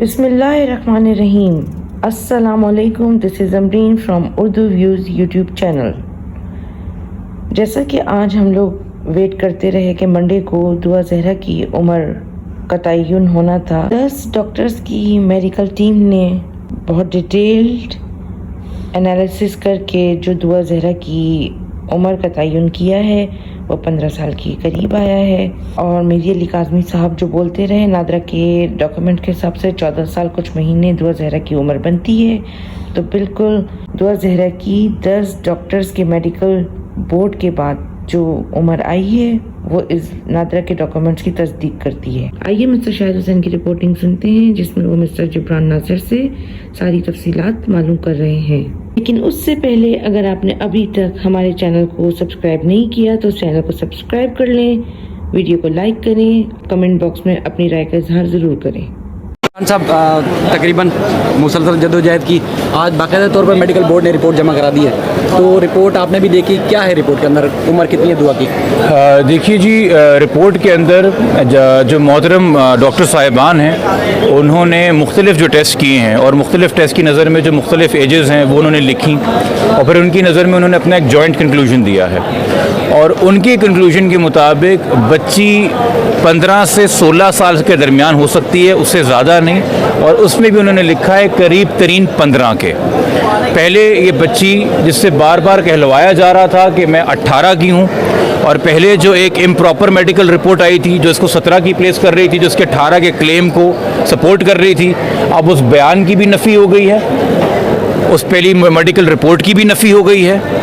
बिस्मिल्लाहिर्रहमानिर्रहीम। अस्सलाम वालेकुम। This is Amreen from Urdu views YouTube channel. जैसा कि आज हम लोग वेट करते रहे कि मंडे को दुआ ज़हरा की उम्र का तयन होना था, 10 डॉक्टर्स की मेडिकल टीम ने बहुत डिटेल्ड एनालिसिस करके जो दुआ ज़हरा की उम्र का तयन किया है वो 15 साल के करीब आया है। और मेरी अली काज़मी साहब जो बोलते रहे, नादरा के डॉक्यूमेंट के हिसाब से 14 साल कुछ महीने दुआ ज़हरा की उम्र बनती है। तो बिल्कुल दुआ ज़हरा की 10 डॉक्टर्स के मेडिकल बोर्ड के बाद जो उम्र आई है वो इस नादरा के डॉक्यूमेंट्स की तस्दीक करती है। आइए मिस्टर शाहिद हुसैन की रिपोर्टिंग सुनते हैं, जिसमें वो मिस्टर जिब्रान नासिर से सारी तफसीलात मालूम कर रहे हैं। लेकिन उससे पहले अगर आपने अभी तक हमारे चैनल को सब्सक्राइब नहीं किया तो चैनल को सब्सक्राइब कर लें, वीडियो को लाइक करें, कमेंट बॉक्स में अपनी राय का इजहार ज़रूर करें। साहब तकरीबन मुसलसल जद्दोजहद की आज बाकायदा तौर पर मेडिकल बोर्ड ने रिपोर्ट जमा करा दी है, तो रिपोर्ट आपने भी देखी, क्या है रिपोर्ट के अंदर, उम्र कितनी है दुआ की? देखिए जी, रिपोर्ट के अंदर जो मोहतरम डॉक्टर साहिबान हैं उन्होंने मुख्तलिफ जो टेस्ट किए हैं और मुख्तलिफ टेस्ट की नज़र में जो मुख्तलिफ एजेस हैं वो उन्होंने लिखी और फिर उनकी नज़र में उन्होंने अपना एक जॉइंट कंक्लूजन दिया है। और उनके कंक्लूजन के मुताबिक बच्ची 15 से 16 साल के दरमियान हो सकती है, उससे ज़्यादा नहीं। और उसमें भी उन्होंने लिखा है करीब तरीन 15 के। पहले ये बच्ची जिससे बार बार कहलवाया जा रहा था कि मैं 18 की हूँ, और पहले जो एक इम्प्रॉपर मेडिकल रिपोर्ट आई थी जो इसको 17 की प्लेस कर रही थी, जो इसके 18 के क्लेम को सपोर्ट कर रही थी, अब उस बयान की भी नफ़ी हो गई है, उस पहली मेडिकल रिपोर्ट की भी नफ़ी हो गई है।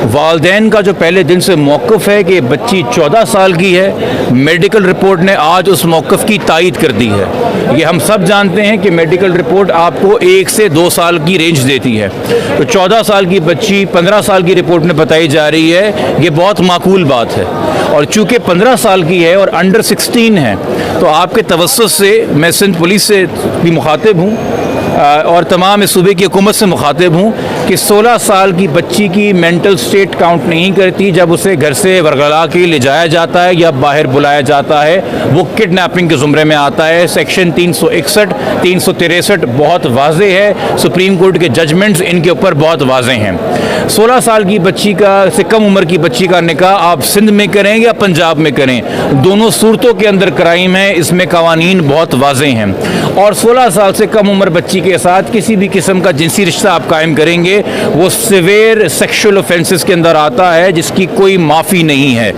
वालदैन का जो पहले दिन से मौक़िफ़ है कि बच्ची 14 साल की है, मेडिकल रिपोर्ट ने आज उस मौक़िफ़ की तायद कर दी है। ये हम सब जानते हैं कि मेडिकल रिपोर्ट आपको 1 से 2 साल की रेंज देती है, तो 14 साल की बच्ची 15 साल की रिपोर्ट में बताई जा रही है, ये बहुत माकूल बात है। और चूँकि 15 साल की है और अंडर 16 है, तो आपके तवस्सुस से मैं सिंध पुलिस से भी मुखातिब हूँ और तमाम इस सूबे की हुकूमत से मुखातिब हूँ कि 16 साल की बच्ची की मेंटल स्टेट काउंट नहीं करती जब उसे घर से वरगला के ले जाया जाता है या बाहर बुलाया जाता है, वो किडनैपिंग के ज़ुमरे में आता है। सेक्शन 361, 363 बहुत वाज़े है, सुप्रीम कोर्ट के जजमेंट्स इनके ऊपर बहुत वाज़े हैं। 16 साल की बच्ची का से कम उम्र की बच्ची का निकाह आप सिंध में करें या पंजाब में करें, दोनों सूरतों के अंदर क्राइम है, इसमें कवानीन बहुत वाज़े हैं। और 16 साल से कम उम्र बच्ची के साथ किसी भी किस्म का जिनसी रिश्ता आप कायम करेंगे वो सिवियर सेक्सुअल ऑफेंसेस के अंदर आता है, जिसकी कोई माफ़ी नहीं है।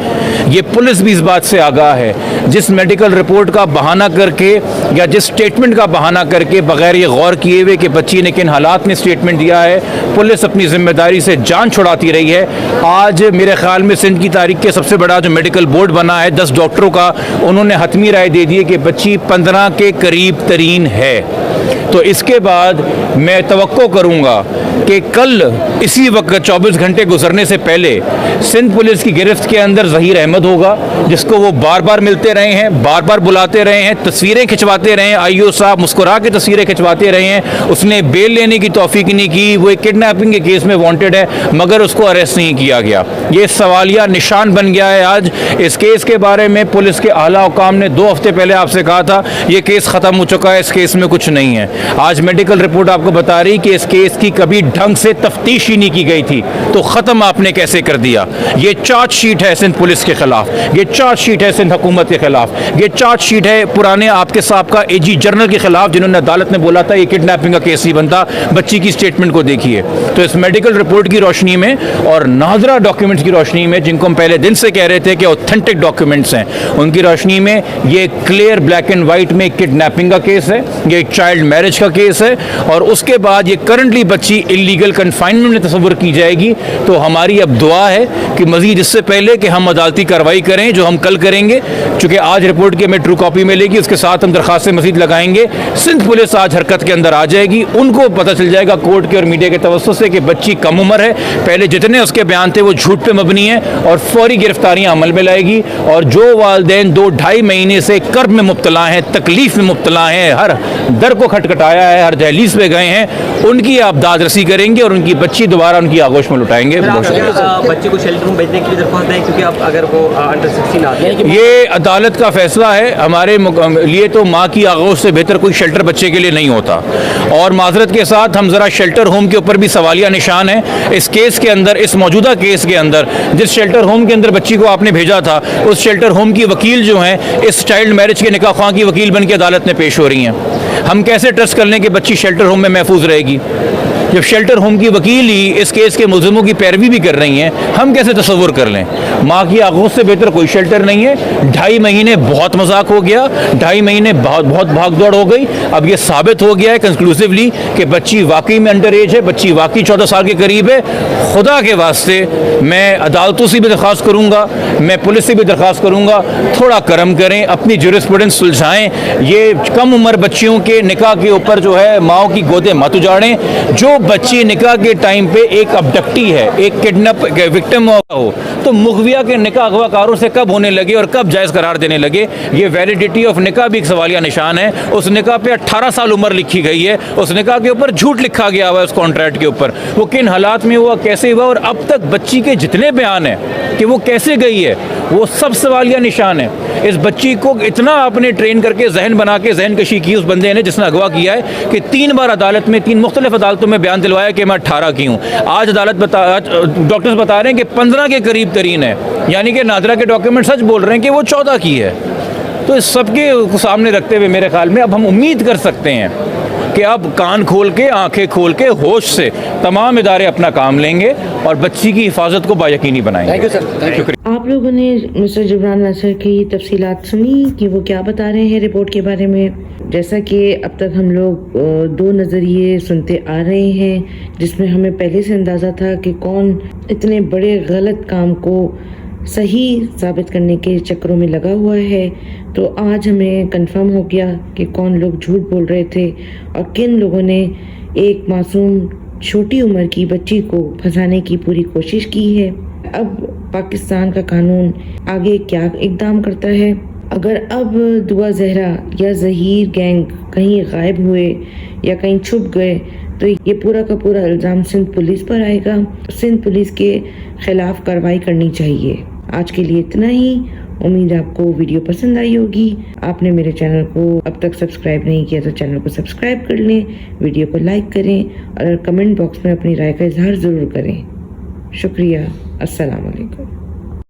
ये पुलिस भी इस बात से आगाह है। जिस मेडिकल रिपोर्ट का बहाना करके या जिस स्टेटमेंट का बहाना करके बगैर ये गौर किए हुए कि बच्ची ने किन हालात में स्टेटमेंट दिया है, पुलिस अपनी जिम्मेदारी से जान छुड़ाती रही है। आज मेरे ख्याल में सिंध की तारीख के सबसे बड़ा जो मेडिकल बोर्ड बना है 10 डॉक्टरों का, उन्होंने हतमी राय दे दी है कि बच्ची 15 के करीब तरीन है। तो इसके बाद मैं तवक्को करूँगा कि कल इसी वक्त 24 घंटे गुजरने से पहले सिंध पुलिस की गिरफ्त के अंदर ज़हीर अहमद होगा, जिसको वो बार बार मिलते रहे हैं, बार बार बुलाते रहे हैं, तस्वीरें खिंचवाते रहे हैं, आईओ साहब मुस्कुरा के तस्वीरें खिंचवाते रहे हैं। उसने बेल लेने की तौफीक नहीं की, वो एक किडनैपिंग के केस में वांटेड है मगर उसको अरेस्ट नहीं किया गया। ये सवालिया निशान बन गया है। आज इस केस के बारे में पुलिस के आला हुकाम ने 2 हफ्ते पहले आपसे कहा था ये केस ख़त्म हो चुका है, इस केस में कुछ नहीं है। आज मेडिकल रिपोर्ट आपको बता रही कि इस केस की कभी ढंग से तफ्तीश ही नहीं की गई थी, तो ख़त्म आपने कैसे कर दिया? ये चार्जशीट है सिंध पुलिस के खिलाफ, ये चार्जशीट है सिंध हुकूमत के खिलाफ, ये चार्जशीट है पुराने आपके साहब एजी जनरल के खिलाफ, जिन्होंने अदालत में बोला था ये किडनैपिंग का केस ही बनता। बच्ची की स्टेटमेंट को देखिए। तो इस मेडिकल रिपोर्ट की रोशनी में और नादरा डॉक्यूमेंट्स की रोशनी में, जिनको हम पहले दिन से कह रहे थे कि ऑथेंटिक डॉक्यूमेंट्स हैं, उनकी रोशनी में ये क्लियर ब्लैक एंड वाइट में किडनैपिंग का केस है, ये एक चाइल्ड मैरिज का केस है। और उसके बाद ये करंटली बच्ची इलीगल कन्फाइनमेंट में तस्वुर की जाएगी। तो हमारी अब दुआ है कि मजीद इससे पहले कि हम अदालती कार्रवाई करें, जो हम कल करेंगे, चूँकि आज रिपोर्ट की हमें ट्रू कॉपी मिलेगी, उसके साथ हम दरखास्तें मजीद लगाएंगे। सिंध पुलिस आज हरकत के अंदर आ जाएगी, उनको पता चल जाएगा कोर्ट के और मीडिया के तवज्जुह से कि बच्ची कम उम्र है, पहले जितने उसके बयान थे वो झूठ पे मबनी है, और फौरी गिरफ्तारियां अमल में लाएगी। और जो वालिदैन 2-2.5 महीने से कर्ब में मुब्तला हैं, तकलीफ में मुब्तला हैं, हर दर को खटखटाया है, हर दहलीज पे गए گئے ہیں ان کی آپ داد رسی کریں گے اور ان کی بچی دوبارہ ان کی آغوش میں لٹائیں گے. بچے کو شیلٹر میں بھیجنے کی بھی درخواست ہے کیونکہ اب اگر وہ انڈر 16 آتے ہیں. یہ عدالت کا فیصلہ ہے. ہمارے لیے تو ماں کی آغوش سے بہتر کوئی شیلٹر بچے کے لیے نہیں ہوتا. اور معذرت کے ساتھ ہم ذرا شیلٹر ہوم کے اوپر بھی سوالیہ نشان ہیں. اس کیس کے اندر, اس موجودہ کیس کے اندر, جس شیلٹر ہوم کے اندر بچی کو آپ نے بھیجا تھا, اس شیلٹر ہوم کی وکیل جو ہیں اس چائلڈ میرج کے نکاح خواہ کی وکیل بن کے عدالت میں پیش ہو رہی ہیں. ہم کیسے ٹرسٹ کر لیں کہ بچی شیلٹر ہوم میں محفوظ رہے گی جب شیلٹر ہوم کی وکیل ہی اس کیس کے ملزموں کی پیروی بھی کر رہی ہیں؟ ہم کیسے تصور کر لیں؟ ماں کی آغوش سے بہتر کوئی شیلٹر نہیں ہے. 2.5 مہینے بہت مذاق ہو گیا, 2.5 مہینے بہت بھاگ دوڑ ہو گئی. اب یہ ثابت ہو گیا ہے کنکلوسیولی کہ بچی واقعی میں انڈر ایج ہے, بچی واقعی 14 سال کے قریب ہے. خدا کے واسطے میں عدالتوں سے بھی درخواست کروں گا, میں پولیس سے بھی درخواست کروں گا, تھوڑا کرم کریں, اپنی جورسپروڈنس سلجھائیں. یہ کم عمر بچیوں کے نکاح کے اوپر جو ہے ماؤں کی گودیں مت اجاڑیں. جو بچی نکاح کے ٹائم پہ ایک ابڈکٹی ہے, ایک کڈنپ وکٹم ہو, تو مغویہ کے نکاح اغوا کاروں سے کب ہونے لگے اور کب جائز قرار دینے لگے؟ یہ ویلیڈیٹی آف نکاح بھی ایک سوالیہ نشان ہے. اس نکاح پہ 18 سال عمر لکھی گئی ہے, اس نکاح کے اوپر جھوٹ لکھا گیا ہوا ہے, اس کانٹریکٹ کے اوپر وہ کن حالات میں ہوا, کیسے ہوا, اور اب تک بچی کے جتنے بیان ہیں کہ وہ کیسے گئی ہے وہ سب سوالیہ نشان ہے. اس بچی کو اتنا آپ نے ٹرین کر کے ذہن بنا کے ذہن کشی کی اس بندے نے جس نے اغوا کیا ہے کہ 3 بار عدالت میں 3 مختلف عدالتوں میں بیان دلوایا کہ میں 18 کی ہوں. آج ڈاکٹرز بتا رہے ہیں کہ 15 کے قریب ترین ہے, یعنی کہ نادرہ کے ڈاکیومنٹ سچ بول رہے ہیں کہ وہ 14 کی ہے. تو اس سب کے سامنے رکھتے ہوئے میرے خیال میں اب ہم امید کر سکتے ہیں کہ اب کان کھول کے, آنکھیں کھول کے, ہوش سے تمام ادارے اپنا کام لیں گے اور بچی کی حفاظت کو با-یقینی بنائیں گے. شکریہ. آپ لوگوں نے مسٹر جبران ناصر کی تفصیلات سنی کہ وہ کیا بتا رہے ہیں رپورٹ کے بارے میں. جیسا کہ اب تک ہم لوگ 2 نظریے سنتے آ رہے ہیں جس میں ہمیں پہلے سے اندازہ تھا کہ کون اتنے بڑے غلط کام کو صحیح ثابت کرنے کے چکروں میں لگا ہوا ہے, تو آج ہمیں کنفرم ہو گیا کہ کون لوگ جھوٹ بول رہے تھے اور کن لوگوں نے ایک معصوم چھوٹی عمر کی بچی کو پھنسانے کی پوری کوشش کی ہے. اب پاکستان کا قانون آگے کیا اقدام کرتا ہے؟ اگر اب دعا زہرا یا ظہیر گینگ کہیں غائب ہوئے یا کہیں چھپ گئے تو یہ پورا کا پورا الزام سندھ پولیس پر آئے گا. سندھ پولیس کے خلاف کارروائی کرنی چاہیے. آج کے لیے اتنا ہی. امید آپ کو ویڈیو پسند آئی ہوگی. آپ نے میرے چینل کو اب تک سبسکرائب نہیں کیا تو چینل کو سبسکرائب کر لیں, ویڈیو کو لائک کریں اور کمنٹ باکس میں اپنی رائے کا اظہار ضرور کریں. شکریہ. السلام علیکم.